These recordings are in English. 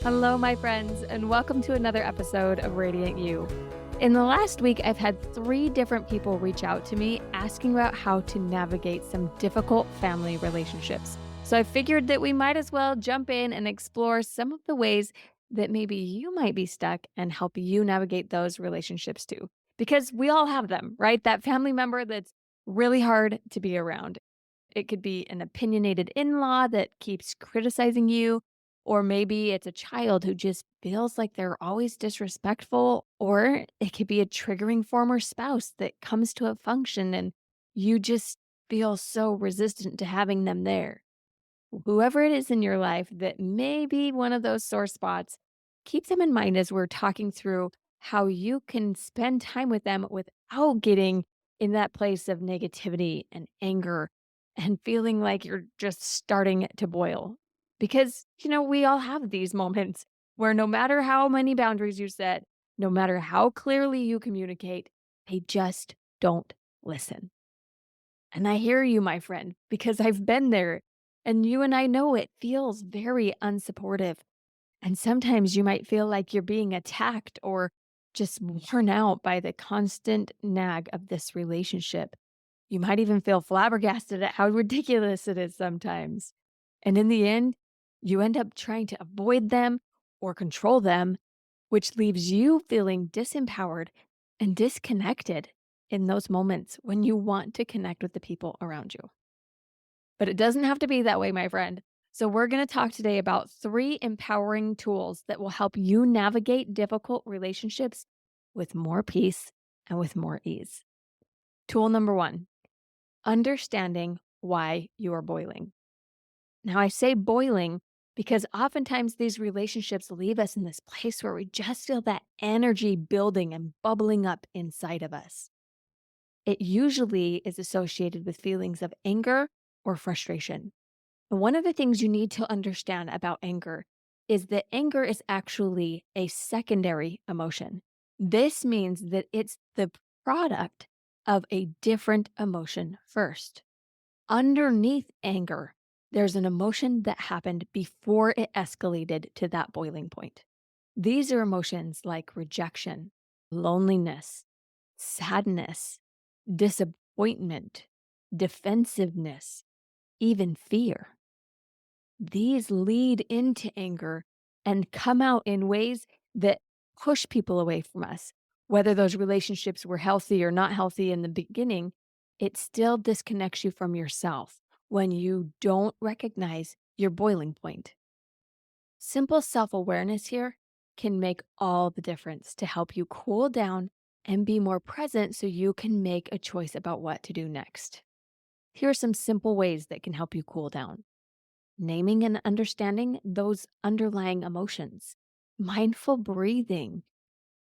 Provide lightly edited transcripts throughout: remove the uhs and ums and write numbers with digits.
Hello, my friends, and welcome to another episode of Radiant You. In the last week, I've had three different people reach out to me asking about how to navigate some difficult family relationships. So I figured that we might as well jump in and explore some of the ways that maybe you might be stuck and help you navigate those relationships too. Because we all have them, right? That family member that's really hard to be around. It could be an opinionated in law that keeps criticizing you, or maybe it's a child who just feels like they're always disrespectful, or it could be a triggering former spouse that comes to a function and you just feel so resistant to having them there. Whoever it is in your life that may be one of those sore spots, keep them in mind as we're talking through how you can spend time with them without getting in that place of negativity and anger and feeling like you're just starting to boil. Because, we all have these moments where no matter how many boundaries you set, no matter how clearly you communicate, they just don't listen. And I hear you, my friend, because I've been there. And you and I know it feels very unsupportive. And sometimes you might feel like you're being attacked or just worn out by the constant nag of this relationship. You might even feel flabbergasted at how ridiculous it is sometimes. And in the end, you end up trying to avoid them or control them, which leaves you feeling disempowered and disconnected in those moments when you want to connect with the people around you. But it doesn't have to be that way, my friend. So, we're going to talk today about three empowering tools that will help you navigate difficult relationships with more peace and with more ease. Tool number one, understanding why you are boiling. Now, I say boiling because oftentimes these relationships leave us in this place where we just feel that energy building and bubbling up inside of us. It usually is associated with feelings of anger or frustration. And one of the things you need to understand about anger is that anger is actually a secondary emotion. This means that it's the product of a different emotion first. Underneath anger, there's an emotion that happened before it escalated to that boiling point. These are emotions like rejection, loneliness, sadness, disappointment, defensiveness, even fear. These lead into anger and come out in ways that push people away from us. Whether those relationships were healthy or not healthy in the beginning, it still disconnects you from yourself when you don't recognize your boiling point. Simple self awareness here can make all the difference to help you cool down and be more present so you can make a choice about what to do next. Here are some simple ways that can help you cool down: naming and understanding those underlying emotions, mindful breathing,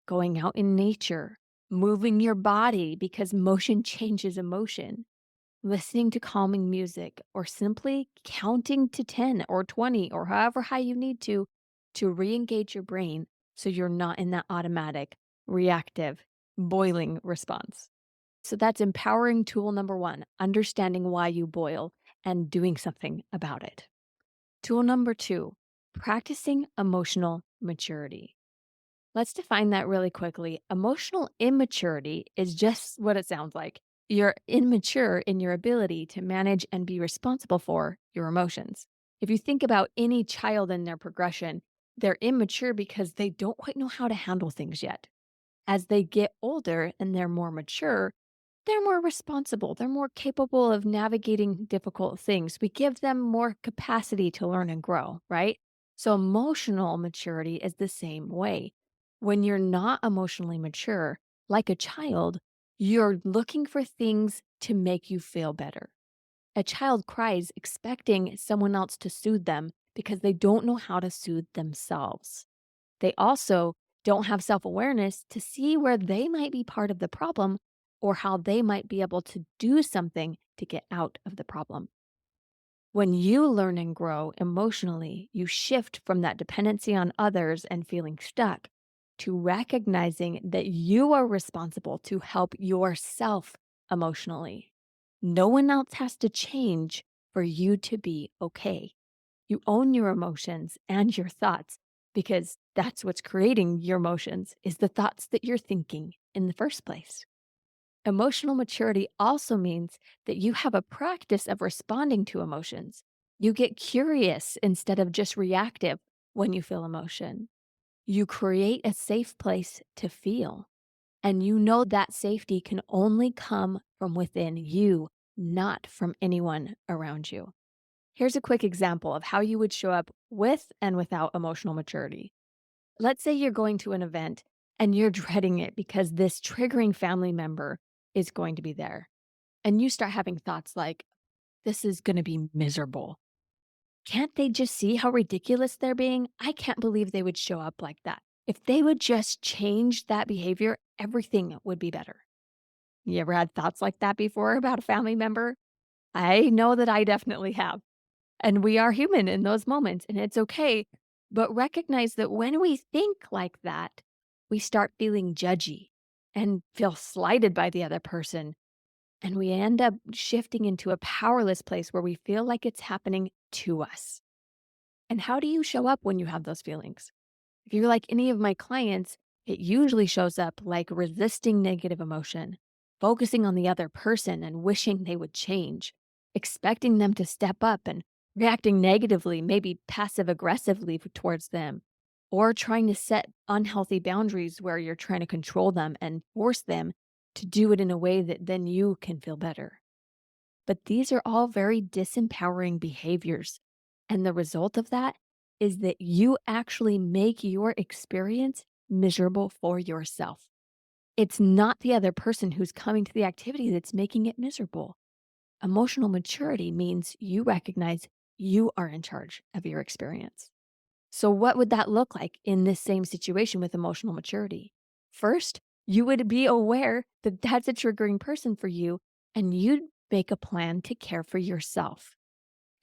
going out in nature, moving your body because motion changes emotion, listening to calming music, or simply counting to 10 or 20 or however high you need to re engage your brain so you're not in that automatic, reactive, boiling response. So that's empowering tool number one, understanding why you boil and doing something about it. Tool number two, practicing emotional maturity. Let's define that really quickly. Emotional immaturity is just what it sounds like. You're immature in your ability to manage and be responsible for your emotions. If you think about any child in their progression, they're immature because they don't quite know how to handle things yet. As they get older and they're more mature, they're more responsible. They're more capable of navigating difficult things. We give them more capacity to learn and grow, right? So, emotional maturity is the same way. When you're not emotionally mature, like a child, you're looking for things to make you feel better. A child cries expecting someone else to soothe them because they don't know how to soothe themselves. They also don't have self awareness to see where they might be part of the problem or how they might be able to do something to get out of the problem. When you learn and grow emotionally, you shift from that dependency on others and feeling stuck to recognizing that you are responsible to help yourself emotionally. No one else has to change for you to be okay. You own your emotions and your thoughts, because that's what's creating your emotions is the thoughts that you're thinking in the first place. Emotional maturity also means that you have a practice of responding to emotions. You get curious instead of just reactive when you feel emotion. You create a safe place to feel. And you know that safety can only come from within you, not from anyone around you. Here's a quick example of how you would show up with and without emotional maturity. Let's say you're going to an event and you're dreading it because this triggering family member is going to be there. And you start having thoughts like, this is going to be miserable. Can't they just see how ridiculous they're being? I can't believe they would show up like that. If they would just change that behavior, everything would be better. You ever had thoughts like that before about a family member? I know that I definitely have. And we are human in those moments, and it's okay. But recognize that when we think like that, we start feeling judgy and feel slighted by the other person. And we end up shifting into a powerless place where we feel like it's happening to us. And how do you show up when you have those feelings? If you're like any of my clients, it usually shows up like resisting negative emotion, focusing on the other person and wishing they would change, expecting them to step up and reacting negatively, maybe passive aggressively towards them, or trying to set unhealthy boundaries where you're trying to control them and force them to do it in a way that then you can feel better. But these are all very disempowering behaviors. And the result of that is that you actually make your experience miserable for yourself. It's not the other person who's coming to the activity that's making it miserable. Emotional maturity means you recognize you are in charge of your experience. So, what would that look like in this same situation with emotional maturity? First, you would be aware that that's a triggering person for you, and you'd make a plan to care for yourself.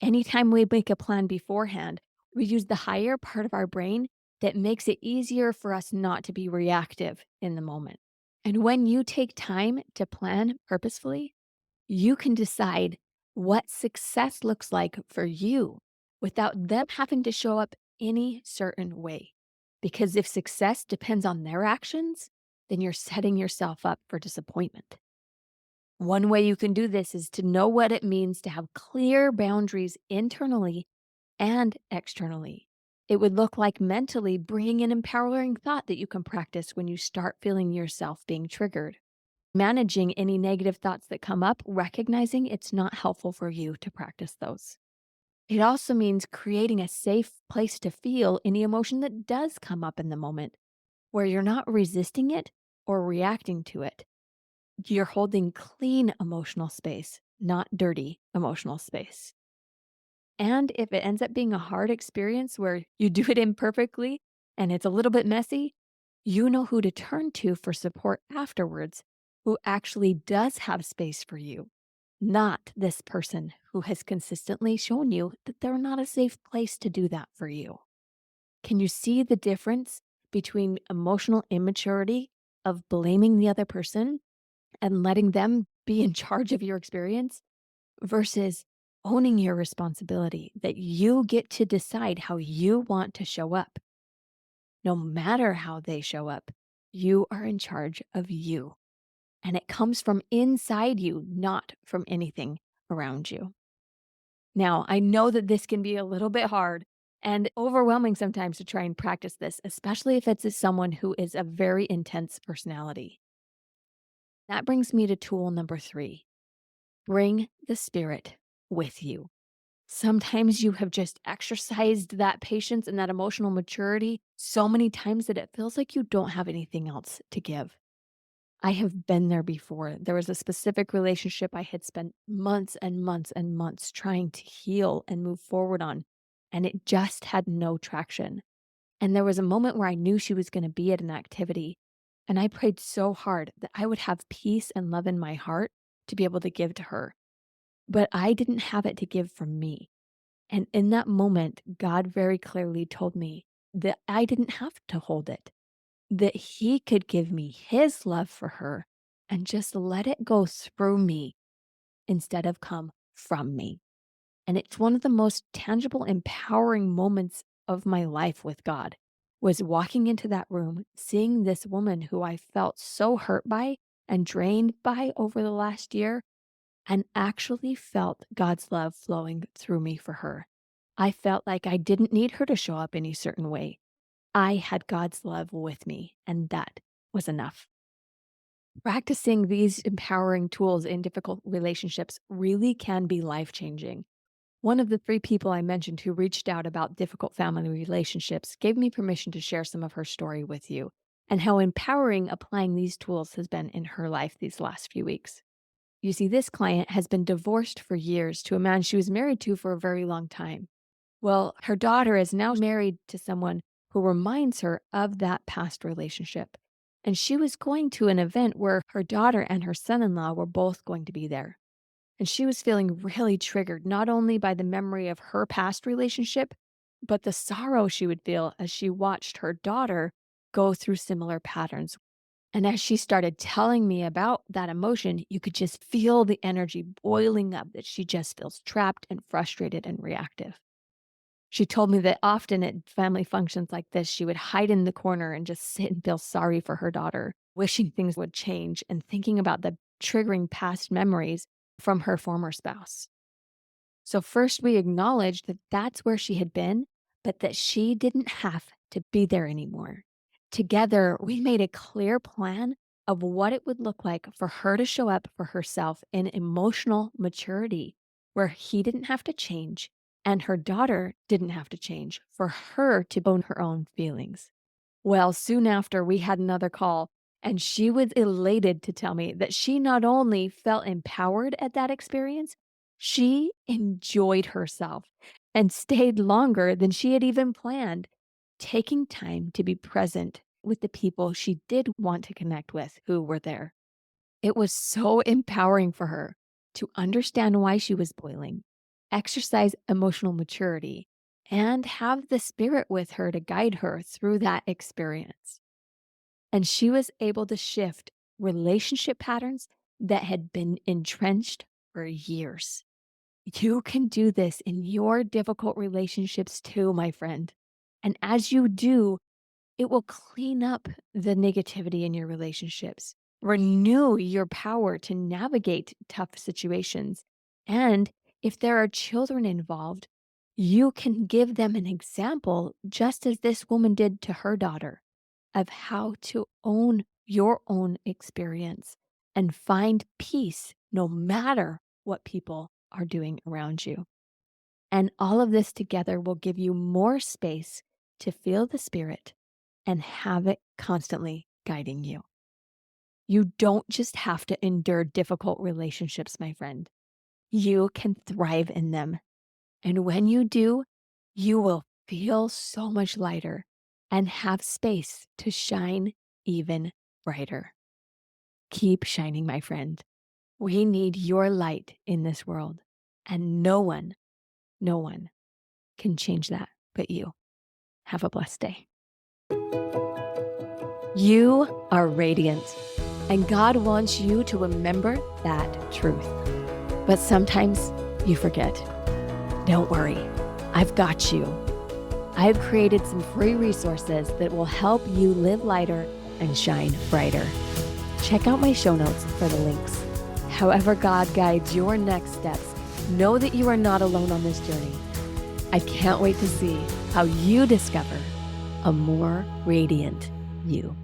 Anytime we make a plan beforehand, we use the higher part of our brain that makes it easier for us not to be reactive in the moment. And when you take time to plan purposefully, you can decide what success looks like for you without them having to show up any certain way. Because if success depends on their actions, then you're setting yourself up for disappointment. One way you can do this is to know what it means to have clear boundaries internally and externally. It would look like mentally bringing an empowering thought that you can practice when you start feeling yourself being triggered. Managing any negative thoughts that come up, recognizing it's not helpful for you to practice those. It also means creating a safe place to feel any emotion that does come up in the moment, where you're not resisting it or reacting to it. You're holding clean emotional space, not dirty emotional space. And if it ends up being a hard experience where you do it imperfectly and it's a little bit messy, you know who to turn to for support afterwards, who actually does have space for you, not this person who has consistently shown you that they're not a safe place to do that for you. Can you see the difference between emotional immaturity of blaming the other person and letting them be in charge of your experience versus owning your responsibility that you get to decide how you want to show up? No matter how they show up, you are in charge of you. And it comes from inside you, not from anything around you. Now, I know that this can be a little bit hard and overwhelming sometimes to try and practice this, especially if it's someone who is a very intense personality. That brings me to tool number 3. Bring the spirit with you. Sometimes you have just exercised that patience and that emotional maturity so many times that it feels like you don't have anything else to give. I have been there before. There was a specific relationship I had spent months and months and months trying to heal and move forward on, and it just had no traction. And there was a moment where I knew she was going to be at an activity, and I prayed so hard that I would have peace and love in my heart to be able to give to her. But I didn't have it to give from me. And in that moment, God very clearly told me that I didn't have to hold it, that He could give me His love for her and just let it go through me instead of come from me. And it's one of the most tangible, empowering moments of my life with God. was walking into that room, seeing this woman who I felt so hurt by and drained by over the last year, and actually felt God's love flowing through me for her. I felt like I didn't need her to show up any certain way. I had God's love with me, and that was enough. Practicing these empowering tools in difficult relationships really can be life changing. One of the three people I mentioned who reached out about difficult family relationships gave me permission to share some of her story with you and how empowering applying these tools has been in her life these last few weeks. You see, this client has been divorced for years to a man she was married to for a very long time. Well, her daughter is now married to someone who reminds her of that past relationship. And she was going to an event where her daughter and her son in law were both going to be there. And she was feeling really triggered, not only by the memory of her past relationship, but the sorrow she would feel as she watched her daughter go through similar patterns. And as she started telling me about that emotion, you could just feel the energy boiling up, that she just feels trapped and frustrated and reactive. She told me that often at family functions like this, she would hide in the corner and just sit and feel sorry for her daughter, wishing things would change and thinking about the triggering past memories from her former spouse. So, first, we acknowledged that that's where she had been, but that she didn't have to be there anymore. Together, we made a clear plan of what it would look like for her to show up for herself in emotional maturity, where he didn't have to change and her daughter didn't have to change for her to own her own feelings. Well, soon after, we had another call, and she was elated to tell me that she not only felt empowered at that experience, she enjoyed herself and stayed longer than she had even planned, taking time to be present with the people she did want to connect with who were there. It was so empowering for her to understand why she was boiling, exercise emotional maturity, and have the spirit with her to guide her through that experience. And she was able to shift relationship patterns that had been entrenched for years. You can do this in your difficult relationships too, my friend. And as you do, it will clean up the negativity in your relationships, renew your power to navigate tough situations. And if there are children involved, you can give them an example, just as this woman did to her daughter, of how to own your own experience and find peace no matter what people are doing around you. And all of this together will give you more space to feel the spirit and have it constantly guiding you. You don't just have to endure difficult relationships, my friend. You can thrive in them. And when you do, you will feel so much lighter and have space to shine even brighter. Keep shining, my friend. We need your light in this world, and no one can change that but you. Have a blessed day. You are radiant, and God wants you to remember that truth. But sometimes you forget. Don't worry, I've got you. I've created some free resources that will help you live lighter and shine brighter. Check out my show notes for the links. However God guides your next steps, know that you are not alone on this journey. I can't wait to see how you discover a more radiant you.